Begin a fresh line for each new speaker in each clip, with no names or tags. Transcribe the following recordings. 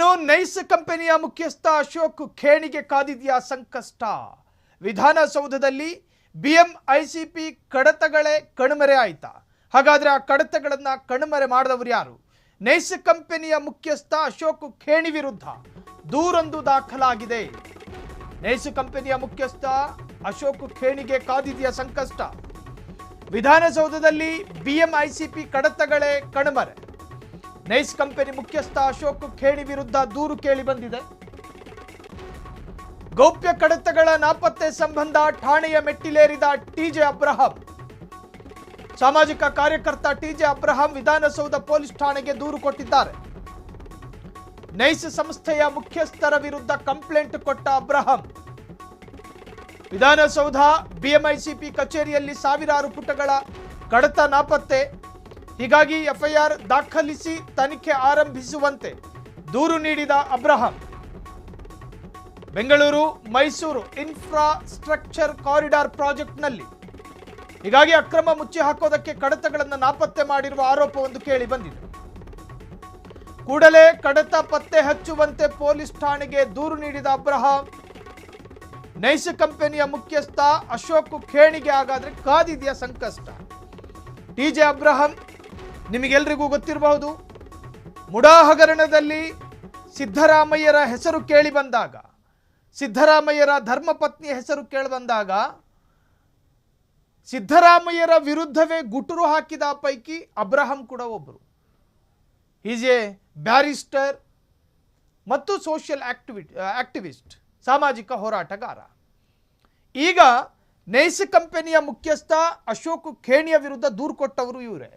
ಇನ್ನು ನೈಸ್ ಕಂಪನಿಯ ಮುಖ್ಯಸ್ಥ ಅಶೋಕ್ ಖೇಣಿಗೆ ಕಾದಿದೆಯಾ ಸಂಕಷ್ಟ. ವಿಧಾನಸೌಧದಲ್ಲಿ ಬಿಎಂಐಸಿಪಿ ಕಡತಗಳೇ ಕಣ್ಮರೆ ಆಯ್ತಾ? ಹಾಗಾದ್ರೆ ಆ ಕಡತಗಳನ್ನು ಕಣ್ಮರೆ ಮಾಡಿದವರು ಯಾರು? ನೈಸ್ ಕಂಪನಿಯ ಮುಖ್ಯಸ್ಥ ಅಶೋಕ್ ಖೇಣಿ ವಿರುದ್ಧ ದೂರೊಂದು ದಾಖಲಾಗಿದೆ. ನೈಸ್ ಕಂಪನಿಯ ಮುಖ್ಯಸ್ಥ ಅಶೋಕ್ ಖೇಣಿಗೆ ಕಾದಿದೆಯಾ ಸಂಕಷ್ಟ. ವಿಧಾನಸೌಧದಲ್ಲಿ ಬಿಎಂಐಸಿಪಿ ಕಡತಗಳೇ ಕಣ್ಮರೆ. ನೈಸ್ ಕಂಪನಿ ಮುಖ್ಯಸ್ಥ ಅಶೋಕ್ ಖೇಣಿ ವಿರುದ್ಧ ದೂರು ಕೇಳಿ ಬಂದಿದೆ. ಗೌಪ್ಯ ಕಡತಗಳ ನಾಪತ್ತೆ ಸಂಬಂಧ ಠಾಣೆಯ ಮೆಟ್ಟಿಲೇರಿದ ಟಿಜೆ ಅಬ್ರಹಾಂ. ಸಾಮಾಜಿಕ ಕಾರ್ಯಕರ್ತ ಟಿಜೆ ಅಬ್ರಹಾಂ ವಿಧಾನಸೌಧ ಪೊಲೀಸ್ ಠಾಣೆಗೆ ದೂರು ಕೊಟ್ಟಿದ್ದಾರೆ. ನೈಸ್ ಸಂಸ್ಥೆಯ ಮುಖ್ಯಸ್ಥರ ವಿರುದ್ಧ ಕಂಪ್ಲೇಂಟ್ ಕೊಟ್ಟ ಅಬ್ರಹಾಂ ವಿಧಾನಸೌಧ ಬಿಎಂಐಸಿಪಿ ಕಚೇರಿಯಲ್ಲಿ ಸಾವಿರಾರು ಪುಟಗಳ ಕಡತ ನಾಪತ್ತೆ, ಹೀಗಾಗಿ ಎಫ್ಐಆರ್ ದಾಖಲಿಸಿ ತನಿಖೆ ಆರಂಭಿಸುವಂತೆ ದೂರು ನೀಡಿದ ಅಬ್ರಹಾಂ ಬೆಂಗಳೂರು ಮೈಸೂರು ಇನ್ಫ್ರಾಸ್ಟ್ರಕ್ಚರ್ ಕಾರಿಡಾರ್ ಪ್ರಾಜೆಕ್ಟ್ನಲ್ಲಿ ಹೀಗಾಗಿ ಅಕ್ರಮ ಮುಚ್ಚಿ ಹಾಕೋದಕ್ಕೆ ಕಡತಗಳನ್ನು ನಾಪತ್ತೆ ಮಾಡಿರುವ ಆರೋಪವೊಂದು ಕೇಳಿ ಬಂದಿದೆ. ಕೂಡಲೇ ಕಡತ ಪತ್ತೆ ಹಚ್ಚುವಂತೆ ಪೊಲೀಸ್ ಠಾಣೆಗೆ ದೂರು ನೀಡಿದ ಅಬ್ರಹಾಂ ನೈಸ್ ಕಂಪನಿಯ ಮುಖ್ಯಸ್ಥ ಅಶೋಕ್ ಖೇಣಿಗೆ ಹಾಗಾದ್ರೆ ಕಾದಿದೆಯಾ ಸಂಕಷ್ಟ. ಟಿಜೆ ಅಬ್ರಹಾಂ ನಿಮಗೆಲ್ರಿಗೂ ಗೊತ್ತಿರಬಹುದು, ಮುಡಾ ಹಗರಣದಲ್ಲಿ ಸಿದ್ದರಾಮಯ್ಯರ ಹೆಸರು ಕೇಳಿ ಬಂದಾಗ, ಸಿದ್ದರಾಮಯ್ಯರ ಧರ್ಮಪತ್ನಿಯ ಹೆಸರು ಕೇಳಿ ಬಂದಾಗ ಸಿದ್ದರಾಮಯ್ಯರ ವಿರುದ್ಧವೇ ಗುಟುರು ಹಾಕಿದ ಪೈಕಿ ಅಬ್ರಹಾಂ ಕೂಡ ಒಬ್ಬರು. ಈಸ್ ಎ ಬ್ಯಾರಿಸ್ಟರ್ ಮತ್ತು ಸೋಷಿಯಲ್ ಆಕ್ಟಿವಿಸ್ಟ್, ಸಾಮಾಜಿಕ ಹೋರಾಟಗಾರ. ಈಗ ನೈಸ್ ಕಂಪನಿಯ ಮುಖ್ಯಸ್ಥ ಅಶೋಕ್ ಖೇಣಿಯ ವಿರುದ್ಧ ದೂರು ಕೊಟ್ಟವರು ಇವರೇ.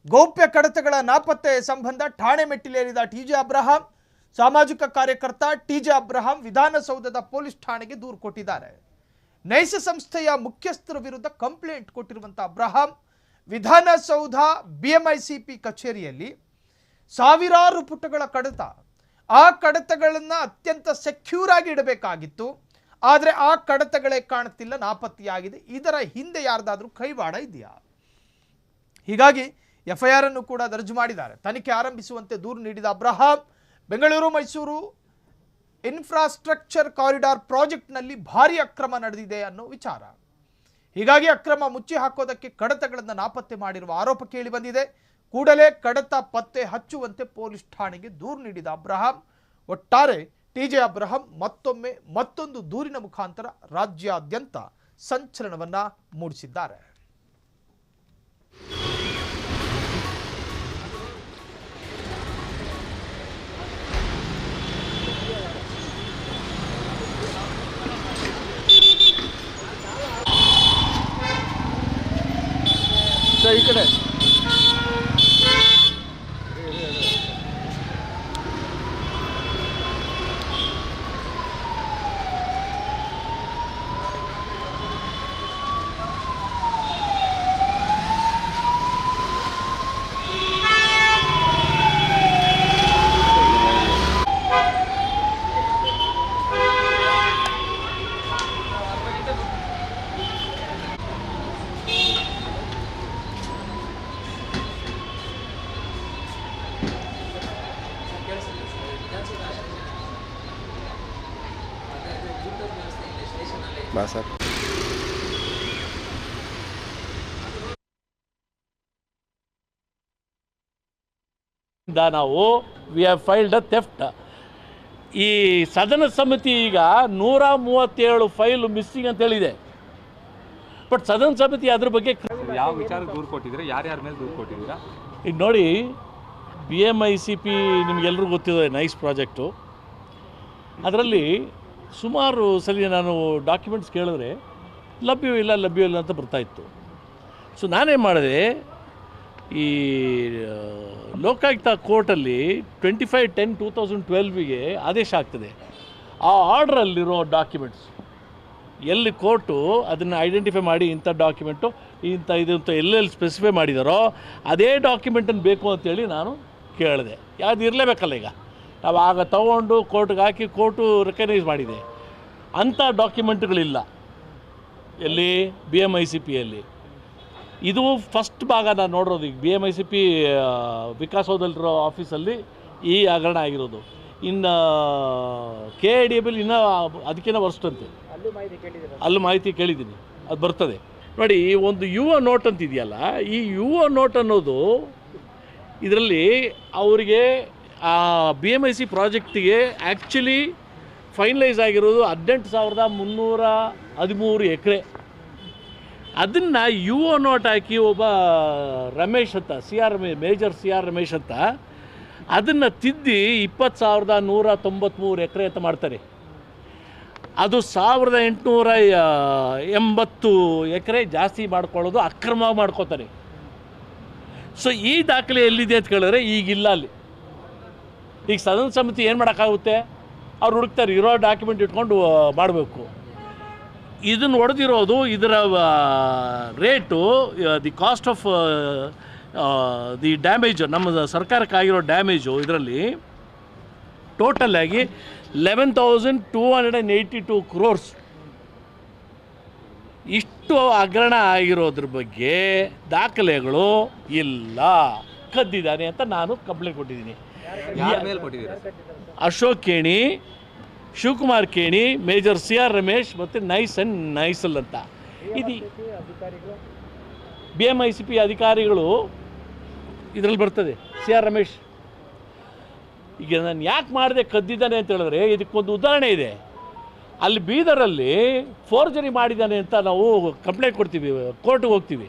ಗೌಪ್ಯ ಕಡತಗಳ ನಾಪತ್ತೆ ಸಂಬಂಧ ಠಾಣೆ ಮೆಟ್ಟಿಲೇರಿದ ಟಿಜೆ ಅಬ್ರಹಾಂ, ಸಾಮಾಜಿಕ ಕಾರ್ಯಕರ್ತ ಟಿಜೆ ಅಬ್ರಹಾಂ ವಿಧಾನಸೌಧದ ಪೊಲೀಸ್ ಠಾಣೆಗೆ ದೂರು ಕೊಟ್ಟಿದ್ದಾರೆ. ನೈಸ್ ಸಂಸ್ಥೆಯ ಮುಖ್ಯಸ್ಥರ ವಿರುದ್ಧ ಕಂಪ್ಲೇಂಟ್ ಕೊಟ್ಟಿರುವಂಥ ಅಬ್ರಹಾಂ ವಿಧಾನಸೌಧ ಬಿಎಂಐಸಿಪಿ ಕಚೇರಿಯಲ್ಲಿ ಸಾವಿರಾರು ಪುಟಗಳ ಕಡತ, ಆ ಕಡತಗಳನ್ನು ಅತ್ಯಂತ ಸೆಕ್ಯೂರ್ ಆಗಿ ಇಡಬೇಕಾಗಿತ್ತು. ಆದರೆ ಆ ಕಡತಗಳೇ ಕಾಣುತ್ತಿಲ್ಲ, ನಾಪತ್ತೆಯಾಗಿದೆ. ಇದರ ಹಿಂದೆ ಯಾರ್ದಾದ್ರೂ ಕೈವಾಡ ಇದೆಯಾ? ಹೀಗಾಗಿ ಎಫ್ಐಆರ್ ಅನ್ನು ಕೂಡ ದರ್ಜು ಮಾಡಿದ್ದಾರೆ. ತನಿಖೆ ಆರಂಭಿಸುವಂತೆ ದೂರು ನೀಡಿದ ಅಬ್ರಹಾಂ ಬೆಂಗಳೂರು ಮೈಸೂರು ಇನ್ಫ್ರಾಸ್ಟ್ರಕ್ಚರ್ ಕಾರಿಡಾರ್ ಪ್ರಾಜೆಕ್ಟ್ನಲ್ಲಿ ಭಾರಿ ಅಕ್ರಮ ನಡೆದಿದೆ ಅನ್ನೋ ವಿಚಾರ. ಹೀಗಾಗಿ ಅಕ್ರಮ ಮುಚ್ಚಿ ಹಾಕೋದಕ್ಕೆ ಕಡತಗಳನ್ನು ನಾಪತ್ತೆ ಮಾಡಿರುವ ಆರೋಪ ಕೇಳಿ ಬಂದಿದೆ. ಕೂಡಲೇ ಕಡತ ಪತ್ತೆ ಹಚ್ಚುವಂತೆ ಪೊಲೀಸ್ ಠಾಣೆಗೆ ದೂರು ನೀಡಿದ ಅಬ್ರಹಾಂ. ಒಟ್ಟಾರೆ ಟಿಜೆ ಅಬ್ರಹಾಂ ಮತ್ತೊಂದು ದೂರಿನ ಮುಖಾಂತರ ರಾಜ್ಯಾದ್ಯಂತ ಸಂಚಲನವನ್ನ ಮೂಡಿಸಿದ್ದಾರೆ.
ಈ ಕಡೆ ಸರ್ ನಾವು we have filed a theft. ಈ ಸದನ ಸಮಿತಿ ಈಗ 137 ಫೈಲು ಮಿಸ್ಸಿಂಗ್ ಅಂತ ಹೇಳಿದೆ. ಬಟ್ ಸದನ ಸಮಿತಿ ಅದ್ರ ಬಗ್ಗೆ
ಯಾವ ವಿಚಾರ ದೂರು ಕೊಟ್ಟಿದ್ದೀರಾ, ಯಾರ್ಯಾರ ಮೇಲೆ ದೂರು ಕೊಟ್ಟಿದ್ದೀರಾ?
ಈಗ ನೋಡಿ, BMICP ನಿಮಗೆಲ್ಲರಿಗೂ ಗೊತ್ತಿದೆ, ನೈಸ್ ಪ್ರಾಜೆಕ್ಟು. ಅದರಲ್ಲಿ ಸುಮಾರು ಸಲ ನಾನು ಡಾಕ್ಯುಮೆಂಟ್ಸ್ ಕೇಳಿದ್ರೆ ಲಭ್ಯವಿಲ್ಲ ಅಂತ ಬರ್ತಾಯಿತ್ತು. ಸೊ ನಾನೇನು ಮಾಡಿದೆ, ಈ ಲೋಕಾಯುಕ್ತ ಕೋರ್ಟಲ್ಲಿ 25/10/2012ಗೆ ಆದೇಶ ಆಗ್ತದೆ. ಆ ಆರ್ಡ್ರಲ್ಲಿರೋ ಡಾಕ್ಯುಮೆಂಟ್ಸ್ ಎಲ್ಲಿ ಕೋರ್ಟು ಅದನ್ನು ಐಡೆಂಟಿಫೈ ಮಾಡಿ ಇಂಥ ಡಾಕ್ಯುಮೆಂಟು ಇದು ಅಂತ ಎಲ್ಲೆಲ್ಲಿ ಸ್ಪೆಸಿಫೈ ಮಾಡಿದಾರೋ ಅದೇ ಡಾಕ್ಯುಮೆಂಟನ್ನು ಬೇಕು ಅಂತೇಳಿ ನಾನು ಕೇಳಿದೆ. ಯಾವುದು ಇರಲೇಬೇಕಲ್ಲ, ಈಗ ನಾವು ಆಗ ತೊಗೊಂಡು ಕೋರ್ಟ್ಗೆ ಹಾಕಿ ಕೋರ್ಟು ರೆಕಗ್ನೈಸ್ ಮಾಡಿದೆ. ಅಂಥ ಡಾಕ್ಯುಮೆಂಟ್ಗಳಿಲ್ಲ ಎಲ್ಲಿ BMICPಯಲ್ಲಿ. ಇದು ಫಸ್ಟ್ ಭಾಗ ನಾನು ನೋಡಿರೋದು. ಈಗ BMICP ವಿಕಾಸದಲ್ಲಿರೋ ಆಫೀಸಲ್ಲಿ ಈ ಹಗರಣ ಆಗಿರೋದು. ಇನ್ನು KIDBL ಇನ್ನೂ ಅದಕ್ಕಿಂತ ವರ್ಷದಂತೆ ಅಲ್ಲೂ ಮಾಹಿತಿ ಕೇಳಿದ್ದೀನಿ, ಅದು ಬರ್ತದೆ. ನೋಡಿ, ಒಂದು ಯುವ ನೋಟ್ ಅಂತ ಇದೆಯಲ್ಲ, ಈ ಯುವ ನೋಟ್ ಅನ್ನೋದು ಇದರಲ್ಲಿ ಅವರಿಗೆ ಆ BMIC ಪ್ರಾಜೆಕ್ಟಿಗೆ ಆ್ಯಕ್ಚುಲಿ ಫೈನಲೈಸ್ ಆಗಿರೋದು 18,313 ಎಕರೆ. ಅದನ್ನು ಯುವ ನೋಟ್ ಹಾಕಿ ಒಬ್ಬ ರಮೇಶ್ ಅಂತ ಮೇಜರ್ CR ರಮೇಶ್ ಅಂತ ಅದನ್ನು ತಿದ್ದಿ 20,193 ಎಕರೆ ಅಂತ ಮಾಡ್ತಾರೆ. ಅದು 1,880 ಎಕರೆ ಜಾಸ್ತಿ ಮಾಡ್ಕೊಳ್ಳೋದು ಅಕ್ರಮವಾಗಿ ಮಾಡ್ಕೋತಾರೆ. ಸೊ ಈ ದಾಖಲೆ ಎಲ್ಲಿದೆ ಅಂತ ಕೇಳಿದ್ರೆ ಈಗಿಲ್ಲ ಅಲ್ಲಿ. ಈಗ ಸದನ ಸಮಿತಿ ಏನು ಮಾಡೋಕ್ಕಾಗುತ್ತೆ? ಅವ್ರು ಹುಡುಕ್ತಾರೆ, ಇರೋ ಡಾಕ್ಯುಮೆಂಟ್ ಇಟ್ಕೊಂಡು ಮಾಡಬೇಕು. ಇದನ್ನು ಹೊಡೆದಿರೋದು, ಇದರ rate, the cost of the damage, ನಮ್ಮ ಸರ್ಕಾರಕ್ಕಾಗಿರೋ ಡ್ಯಾಮೇಜು ಇದರಲ್ಲಿ ಟೋಟಲ್ ಆಗಿ 11,282 crores. ಇಷ್ಟು ಹಗರಣ ಆಗಿರೋದ್ರ ಬಗ್ಗೆ ದಾಖಲೆಗಳು ಇಲ್ಲ, ಕದ್ದಿದ್ದಾನೆ ಅಂತ ನಾನು ಕಂಪ್ಲೇಂಟ್ ಕೊಟ್ಟಿದ್ದೀನಿ.
ಯಾರ ಮೇಲೆ ಕೊಟ್ಟಿದ್ದೀರಾ?
ಅಶೋಕ್ ಕೇಣಿ, ಶಿವಕುಮಾರ್ ಕೇಣಿ, ಮೇಜರ್ CR ರಮೇಶ್ ಮತ್ತು ನೈಸಲ್ ಅಂತ. ಇದು BMICP ಅಧಿಕಾರಿಗಳು ಇದರಲ್ಲಿ ಬರ್ತದೆ, CR ರಮೇಶ್. ಈಗ ನಾನು ಯಾಕೆ ಮಾಡಿದೆ ಕದ್ದಿದ್ದಾನೆ ಅಂತ ಹೇಳಿದ್ರೆ, ಇದಕ್ಕೊಂದು ಉದಾಹರಣೆ ಇದೆ. ಅಲ್ಲಿ ಬೀದರಲ್ಲಿ ಫೋರ್ಜರಿ ಮಾಡಿದ್ದಾನೆ ಅಂತ ನಾವು ಕಂಪ್ಲೇಂಟ್ ಕೊಡ್ತೀವಿ, ಕೋರ್ಟ್ಗೆ ಹೋಗ್ತೀವಿ.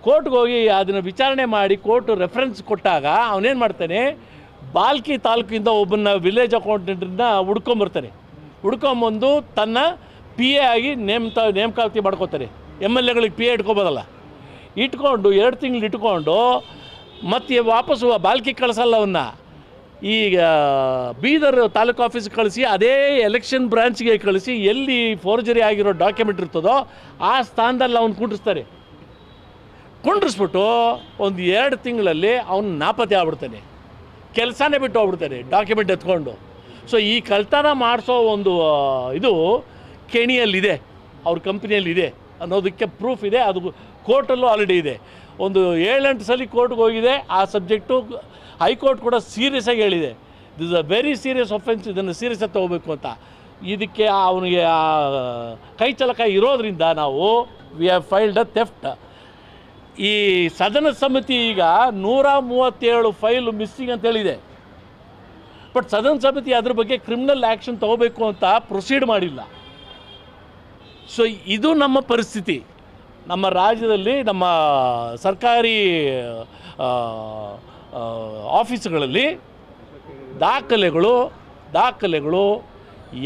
ಕೋರ್ಟ್ಗೆ ಹೋಗಿ ಅದನ್ನು ವಿಚಾರಣೆ ಮಾಡಿ ಕೋರ್ಟ್ ರೆಫರೆನ್ಸ್ ಕೊಟ್ಟಾಗ ಅವನೇನು ಮಾಡ್ತಾನೆ, ಬಾಲ್ಕಿ ತಾಲೂಕಿಂದ ಒಬ್ಬನ ವಿಲೇಜ್ ಅಕೌಂಟೆಂಟನ್ನ ಹುಡ್ಕೊಂಬರ್ತಾನೆ. ಹುಡ್ಕೊಂಬಂದು ತನ್ನ PA ಆಗಿ ನೇಮಕಾತಿ ಮಾಡ್ಕೋತಾರೆ. MLAಗಳಿಗೆ PA ಇಟ್ಕೊಬೋದಲ್ಲ, ಇಟ್ಕೊಂಡು 2 ತಿಂಗಳು ಇಟ್ಕೊಂಡು ಮತ್ತೆ ವಾಪಸ್ಸು ಬಾಲ್ಕಿ ಕಳಿಸಲ್ಲ ಅವನ್ನ. ಈಗ ಬೀದರ್ ತಾಲೂಕು ಆಫೀಸ್ಗೆ ಕಳಿಸಿ ಅದೇ ಎಲೆಕ್ಷನ್ ಬ್ರಾಂಚ್ಗೆ ಕಳಿಸಿ ಎಲ್ಲಿ ಫೋರ್ಜರಿ ಆಗಿರೋ ಡಾಕ್ಯುಮೆಂಟ್ ಇರ್ತದೋ ಆ ಸ್ಥಾನದಲ್ಲಿ ಅವ್ನು ಕುಂಡ್ರಿಸ್ಬಿಟ್ಟು ಒಂದು 2 ತಿಂಗಳಲ್ಲಿ ಅವನು ನಾಪತ್ತೆ ಆಗ್ಬಿಡ್ತಾನೆ, ಕೆಲಸನೇ ಬಿಟ್ಟು ಹೋಗ್ಬಿಡ್ತಾನೆ ಡಾಕ್ಯುಮೆಂಟ್ ಎತ್ಕೊಂಡು. ಸೊ ಈ ಕಳ್ತನ ಮಾಡಿಸೋ ಒಂದು ಇದು ಕೆಣಿಯಲ್ಲಿದೆ, ಅವ್ರ ಕಂಪ್ನಿಯಲ್ಲಿದೆ ಅನ್ನೋದಕ್ಕೆ ಪ್ರೂಫ್ ಇದೆ. ಅದು ಕೋರ್ಟಲ್ಲೂ ಆಲ್ರೆಡಿ ಇದೆ. ಒಂದು 7-8 ಸಲ ಕೋರ್ಟ್ಗೆ ಹೋಗಿದೆ ಆ ಸಬ್ಜೆಕ್ಟು. ಹೈಕೋರ್ಟ್ ಕೂಡ ಸೀರಿಯಸ್ ಆಗಿ ಹೇಳಿದೆ, this a very serious offence, ಇದನ್ನು ಸೀರಿಯಸ್ ಆಗಿ ತೊಗೋಬೇಕು ಅಂತ. ಇದಕ್ಕೆ ಅವನಿಗೆ ಕೈ ಚಲಕ ಇರೋದ್ರಿಂದ ನಾವು we have filed a theft. ಈ ಸದನ ಸಮಿತಿ ಈಗ 137 ಫೈಲು ಮಿಸ್ಸಿಂಗ್ ಅಂತ ಹೇಳಿದೆ. ಬಟ್ ಸದನ ಸಮಿತಿ ಅದ್ರ ಬಗ್ಗೆ ಕ್ರಿಮಿನಲ್ ಆ್ಯಕ್ಷನ್ ತೊಗೋಬೇಕು ಅಂತ ಪ್ರೊಸೀಡ್ ಮಾಡಿಲ್ಲ. ಸೊ ಇದು ನಮ್ಮ ಪರಿಸ್ಥಿತಿ. ನಮ್ಮ ರಾಜ್ಯದಲ್ಲಿ ನಮ್ಮ ಸರ್ಕಾರಿ ಆಫೀಸ್ಗಳಲ್ಲಿ ದಾಖಲೆಗಳು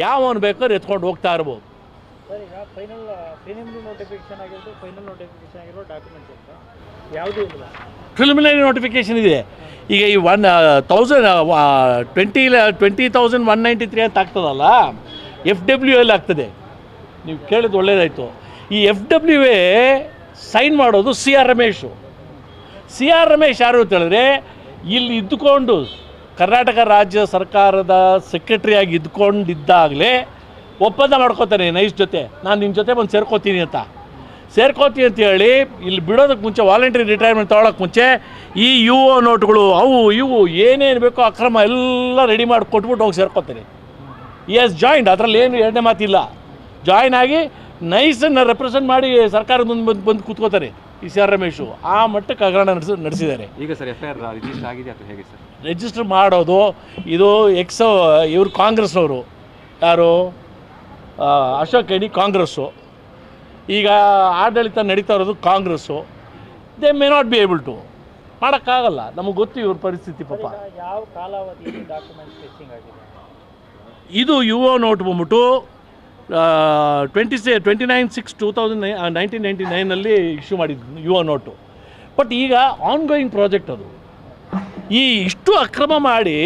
ಯಾವನು ಬೇಕಾದ್ರೂ ಎತ್ಕೊಂಡು ಹೋಗ್ತಾ ಇರ್ಬೋದು.
ಸರ್, ಈಗ ಪ್ರಿಲಿಮಿನರಿ ನೋಟಿಫಿಕೇಶನ್ ಆಗಿರೋದು, ಫೈನಲ್ ನೋಟಿಫಿಕೇಶನ್ ಆಗಿರೋ ಡಾಕ್ಯುಮೆಂಟ್ಸ್ ಅಂತ ಯಾವುದೂ ಇಲ್ಲ.
ಪ್ರಿಲಿಮಿನರಿ ನೋಟಿಫಿಕೇಶನ್ ಇದೆ. ಈಗ ಈ 20,193 ಅಂತ ಆಗ್ತದಲ್ಲ, FWA ಆಗ್ತದೆ. ನೀವು ಕೇಳಿದ್ದು ಒಳ್ಳೇದಾಯಿತು. ಈ FWA ಸೈನ್ ಮಾಡೋದು CR ರಮೇಶು. CR ರಮೇಶ್ ಯಾರು ಅಂತ ಹೇಳಿದ್ರೆ, ಇಲ್ಲಿ ಇದ್ದುಕೊಂಡು ಕರ್ನಾಟಕ ರಾಜ್ಯ ಸರ್ಕಾರದ ಸೆಕ್ರೆಟರಿಯಾಗಿ ಇದ್ಕೊಂಡಿದ್ದಾಗಲೇ ಒಪ್ಪಂದ ಮಾಡ್ಕೋತಾನೆ ನೈಸ್ ಜೊತೆ, ನಾನು ನಿಮ್ಮ ಜೊತೆ ಬಂದು ಸೇರ್ಕೋತೀನಿ ಅಂತ ಹೇಳಿ ಇಲ್ಲಿ ಬಿಡೋದಕ್ಕೆ ಮುಂಚೆ, ವಾಲಂಟ್ರಿ ರಿಟೈರ್ಮೆಂಟ್ ತೊಗೊಳಕ್ಕೆ ಮುಂಚೆ ಈ UO ನೋಟ್ಗಳು ಇವು ಏನೇನು ಬೇಕೋ ಅಕ್ರಮ ಎಲ್ಲ ರೆಡಿ ಮಾಡಿ ಕೊಟ್ಬಿಟ್ಟು ಹೋಗಿ ಸೇರ್ಕೋತಾನೆ. ಜಾಯಿಂಟ್, ಅದರಲ್ಲಿ ಏನು ಎರಡನೇ ಮಾತಿಲ್ಲ. ಜಾಯಿನ್ ಆಗಿ ನೈಸನ್ನು ರೆಪ್ರೆಸೆಂಟ್ ಮಾಡಿ ಸರ್ಕಾರದ ಮುಂದೆ ಬಂದು ಕೂತ್ಕೋತಾರೆ ಈ CR ರಮೇಶು. ಆ ಮಟ್ಟಕ್ಕೆ ಹಗರಣ ನಡೆಸಿದ್ದಾರೆ.
ಈಗ ಸರ್ FIR ರಿಜಿಸ್ಟರ್ ಆಗಿದೆ ಅಥವಾ ಹೇಗೆ ಸರ್?
ರಿಜಿಸ್ಟರ್ ಮಾಡೋದು ಇದು ಇವರು ಕಾಂಗ್ರೆಸ್ನವರು, ಯಾರು ಅಶೋಕ್ ಕೇಣಿ ಕಾಂಗ್ರೆಸ್ಸು. ಈಗ ಆಡಳಿತ ನಡೀತಾ ಇರೋದು Congress. They may not be able to ಮಾಡೋಕ್ಕಾಗಲ್ಲ. ನಮಗೆ ಗೊತ್ತು ಇವ್ರ ಪರಿಸ್ಥಿತಿ ಪಾಪ.
ಯಾವ ಕಾಲಾವಧಿಯಲ್ಲಿ ಡಾಕ್ಯುಮೆಂಟ್ಸ್ ಮಿಸ್ಸಿಂಗ್ ಆಗಿದೆ?
ಇದು UO ನೋಟ್ ಬಂದ್ಬಿಟ್ಟು 29/6/1999 ಇಶ್ಯೂ ಮಾಡಿದ್ದು UO ನೋಟು. ಬಟ್ ಈಗ ಆನ್ಗೋಯಿಂಗ್ ಪ್ರಾಜೆಕ್ಟ್ ಅದು. ಇಷ್ಟು ಅಕ್ರಮ ಮಾಡಿ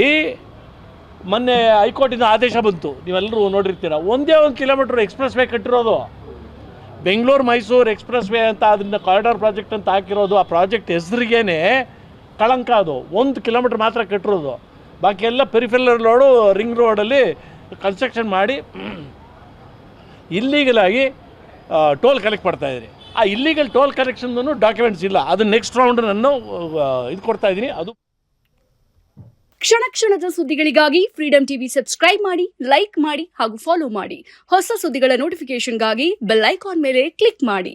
ಮೊನ್ನೆ ಹೈಕೋರ್ಟಿನ ಆದೇಶ ಬಂತು, ನೀವೆಲ್ಲರೂ ನೋಡಿರ್ತೀರ. 1 ಕಿಲೋಮೀಟ್ರ್ ಎಕ್ಸ್ಪ್ರೆಸ್ ವೇ ಕಟ್ಟಿರೋದು, ಬೆಂಗಳೂರು ಮೈಸೂರು ಎಕ್ಸ್ಪ್ರೆಸ್ ವೇ ಅಂತ, ಅದನ್ನ ಕಾರಿಡಾರ್ ಪ್ರಾಜೆಕ್ಟ್ ಅಂತ ಹಾಕಿರೋದು. ಆ ಪ್ರಾಜೆಕ್ಟ್ ಹೆಸರಿಗೇನೆ ಕಳಂಕ. ಅದು 1 ಕಿಲೋಮೀಟ್ರ್ ಮಾತ್ರ ಕಟ್ಟಿರೋದು, ಬಾಕಿ ಎಲ್ಲ ಪೆರಿಫೆರಲ್ ರೋಡು, ರಿಂಗ್ ರೋಡಲ್ಲಿ ಕನ್ಸ್ಟ್ರಕ್ಷನ್ ಮಾಡಿ ಇಲ್ಲೀಗಲಾಗಿ ಟೋಲ್ ಕಲೆಕ್ಟ್ ಮಾಡ್ತಾಯಿದ್ದೀನಿ. ಆ ಇಲ್ಲೀಗಲ್ ಟೋಲ್ ಕಲೆಕ್ಷನ್ದು ಡಾಕ್ಯುಮೆಂಟ್ಸ್ ಇಲ್ಲ. ಅದು ನೆಕ್ಸ್ಟ್ ರೌಂಡ್ ನಾನು ಇದು ಕೊಡ್ತಾಯಿದ್ದೀನಿ. ಅದು
ಕ್ಷಣ ಕ್ಷಣದ ಸುದ್ದಿಗಳಿಗಾಗಿ ಫ್ರೀಡಂ ಟಿವಿ ಸಬ್ಸ್ಕ್ರೈಬ್ ಮಾಡಿ, ಲೈಕ್ ಮಾಡಿ ಹಾಗೂ ಫಾಲೋ ಮಾಡಿ. ಹೊಸ ಸುದ್ದಿಗಳ ನೋಟಿಫಿಕೇಶನ್ಗಾಗಿ ಬೆಲ್ ಐಕಾನ್ ಮೇಲೆ ಕ್ಲಿಕ್ ಮಾಡಿ.